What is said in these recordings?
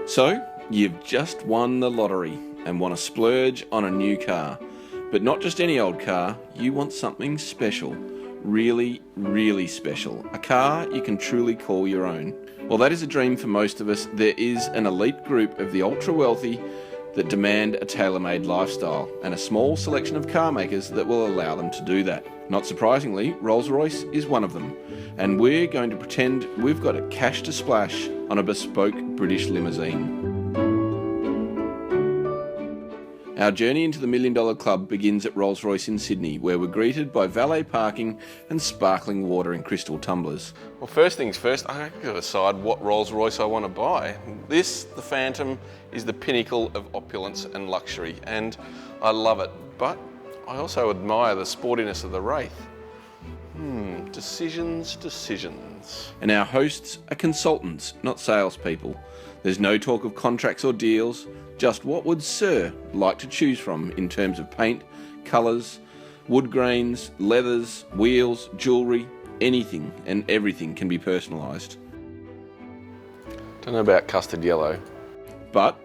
So, you've just won the lottery and want to splurge on a new car. But not just any old car, you want something special. Really, really special. A car you can truly call your own. Well, that is a dream for most of us. There is an elite group of the ultra-wealthy that demand a tailor-made lifestyle, and a small selection of car makers that will allow them to do that. Not surprisingly, Rolls Royce is one of them, and we're going to pretend we've got a cash to splash on a bespoke British limousine. Our journey into the $1 Million Club begins at Rolls Royce in Sydney, where we're greeted by valet parking and sparkling water in crystal tumblers. Well, first things first, I've got to decide what Rolls Royce I want to buy. This, the Phantom, is the pinnacle of opulence and luxury, and I love it. But I also admire the sportiness of the Wraith. Decisions. And our hosts are consultants, not salespeople. There's no talk of contracts or deals, just what would Sir like to choose from in terms of paint, colours, wood grains, leathers, wheels, jewellery, anything and everything can be personalised. Don't know about custard yellow. But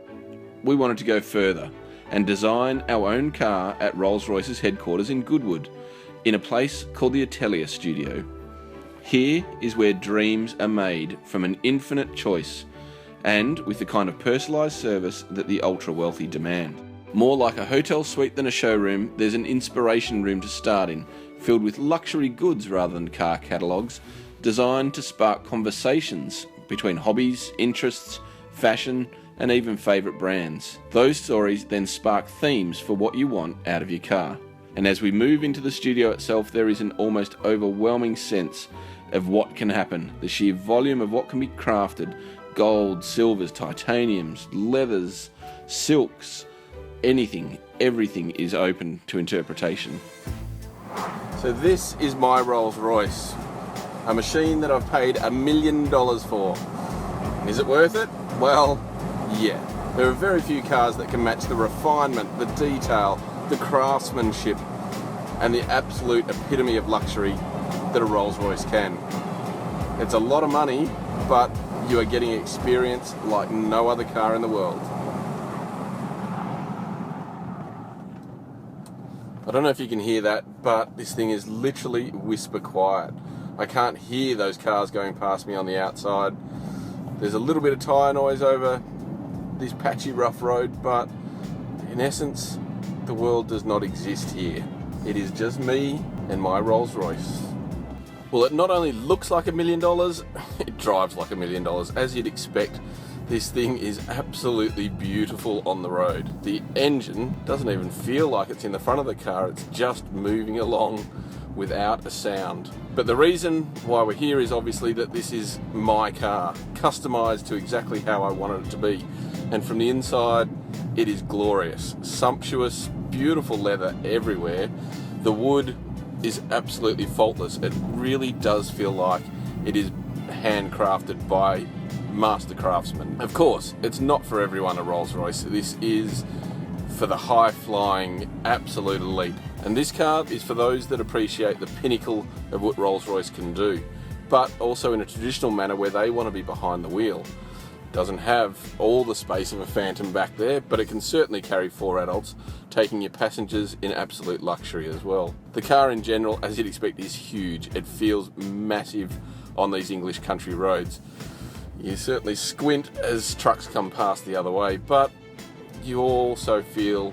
we wanted to go further and design our own car at Rolls-Royce's headquarters in Goodwood, in a place called the Atelier Studio. Here is where dreams are made from an infinite choice, and with the kind of personalised service that the ultra-wealthy demand. More like a hotel suite than a showroom, there's an inspiration room to start in, filled with luxury goods rather than car catalogues, designed to spark conversations between hobbies, interests, fashion, and even favourite brands. Those stories then spark themes for what you want out of your car. And as we move into the studio itself, there is an almost overwhelming sense of what can happen, the sheer volume of what can be crafted. Gold, silvers, titaniums, leathers, silks, anything, everything is open to interpretation. So this is my Rolls Royce, a machine that I've paid $1 million for. Is it worth it? Well, yeah. There are very few cars that can match the refinement, the detail, the craftsmanship, and the absolute epitome of luxury that a Rolls Royce can. It's a lot of money, but you are getting experience like no other car in the world. I don't know if you can hear that, but this thing is literally whisper quiet. I can't hear those cars going past me on the outside. There's a little bit of tyre noise over this patchy rough road, but in essence, the world does not exist here. It is just me and my Rolls Royce. Well, it not only looks like $1 million, it drives like $1 million. As you'd expect, this thing is absolutely beautiful on the road. The engine doesn't even feel like it's in the front of the car, it's just moving along without a sound. But the reason why we're here is obviously that this is my car, customised to exactly how I wanted it to be. And from the inside, it is glorious. Sumptuous, beautiful leather everywhere. The wood is absolutely faultless. It really does feel like it is handcrafted by master craftsmen. Of course, it's not for everyone a Rolls Royce. This is for the high-flying absolute elite. And this car is for those that appreciate the pinnacle of what Rolls Royce can do, but also in a traditional manner where they want to be behind the wheel. Doesn't have all the space of a Phantom back there, but it can certainly carry 4 adults, taking your passengers in absolute luxury as well. The car in general, as you'd expect, is huge. It feels massive on these English country roads. You certainly squint as trucks come past the other way, but you also feel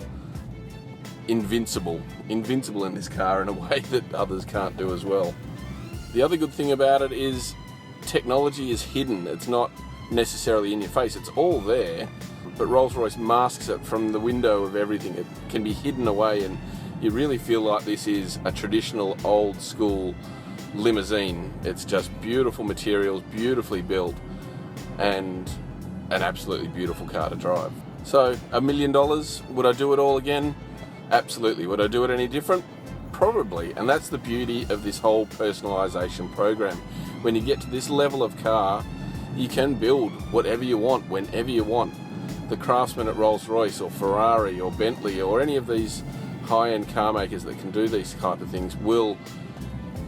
invincible in this car in a way that others can't do as well. The other good thing about it is technology is hidden. It's not necessarily in your face, it's all there, but Rolls-Royce masks it from the window of everything. It can be hidden away and you really feel like this is a traditional old school limousine. It's just beautiful materials, beautifully built, and an absolutely beautiful car to drive. So $1 million, would I do it all again? Absolutely. Would I do it any different? Probably. And that's the beauty of this whole personalisation program. When you get to this level of car, you can build whatever you want, whenever you want. The craftsmen at Rolls-Royce or Ferrari or Bentley or any of these high-end car makers that can do these type of things will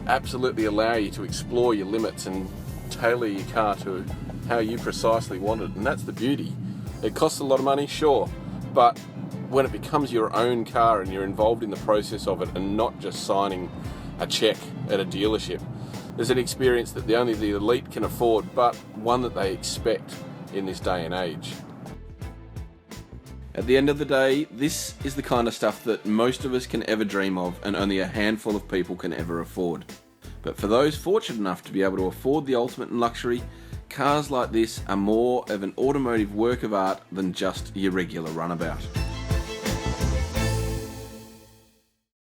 absolutely allow you to explore your limits and tailor your car to how you precisely want it. And that's the beauty It costs a lot of money, sure, but when it becomes your own car and you're involved in the process of it and not just signing a check at a dealership, there's an experience that only the elite can afford, but one that they expect in this day and age. At the end of the day, this is the kind of stuff that most of us can ever dream of and only a handful of people can ever afford. But for those fortunate enough to be able to afford the ultimate in luxury, cars like this are more of an automotive work of art than just your regular runabout.